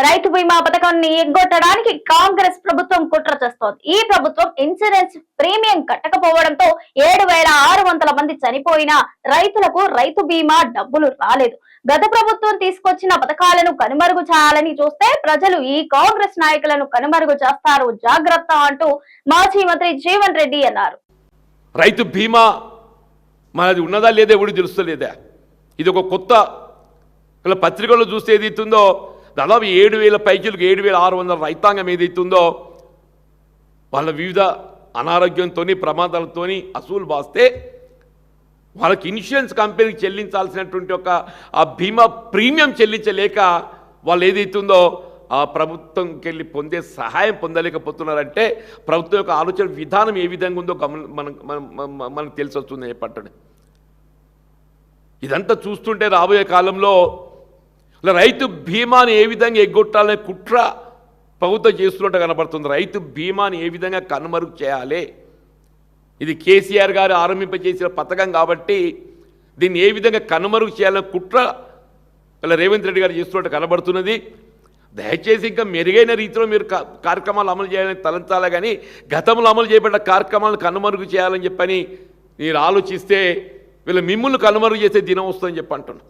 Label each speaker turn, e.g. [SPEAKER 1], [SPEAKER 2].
[SPEAKER 1] రైతు బీమా పథకాన్ని ఎగ్గొట్టడానికి కాంగ్రెస్ ప్రభుత్వం కుట్ర చేస్తోంది. ఈ ప్రభుత్వం ఇన్సూరెన్స్ ప్రీమియం కట్టకపోవడంతో 7,600 మంది చనిపోయినా రైతులకు రైతు బీమా డబ్బులు రాలేదు. గత ప్రభుత్వం తీసుకొచ్చిన పథకాలను కనుమరుగు చేయాలని చూస్తే ప్రజలు ఈ కాంగ్రెస్ నాయకులను కనుమరుగు చేస్తారు, జాగ్రత్త అంటూ మాజీ మంత్రి జీవన్ రెడ్డి అన్నారు.
[SPEAKER 2] రైతు బీమా మనది ఉన్నదా లేదా ఎవడు తెలుస్తలేదా? ఇది ఒక కొత్త పత్రికల్లో చూస్తే ఏదైతుందో దాదాపు 7,000 పైచీలకు 7,600 రైతాంగం ఏదైతుందో వాళ్ళ వివిధ అనారోగ్యంతో ప్రమాదాలతో అసూలు బాస్తే వాళ్ళకి ఇన్సూరెన్స్ కంపెనీకి చెల్లించాల్సినటువంటి ఆ బీమా ప్రీమియం చెల్లించలేక వాళ్ళు ఏదైతుందో ఆ ప్రభుత్వంకి వెళ్ళి పొందే సహాయం పొందలేకపోతున్నారంటే ప్రభుత్వం యొక్క ఆలోచన విధానం ఏ విధంగా ఉందో మనకు తెలిసి వస్తుంది చెప్పండి. ఇదంతా చూస్తుంటే రాబోయే కాలంలో రైతు బీమాని ఏ విధంగా ఎగ్గొట్టాలనే కుట్ర ప్రభుత్వం చేస్తున్నట్టు కనబడుతుంది. రైతు బీమాని ఏ విధంగా కనుమరుగు చేయాలి, ఇది కేసీఆర్ గారు ఆరంభింపజేసిన పథకం కాబట్టి దీన్ని ఏ విధంగా కనుమరుగు చేయాలనే కుట్ర రేవంత్ రెడ్డి గారు చేస్తున్నట్టు కనబడుతున్నది. దయచేసి ఇంకా మెరుగైన రీతిలో మీరు కార్యక్రమాలు అమలు చేయాలని తలంచాలి, కానీ గతంలో అమలు చేయబడ్డ కార్యక్రమాలను కనుమరుగు చేయాలని చెప్పని మీరు ఆలోచిస్తే వీళ్ళు మిమ్మల్ని కనుమరుగు చేసే దినం వస్తుందని చెప్పి అంటున్నాను.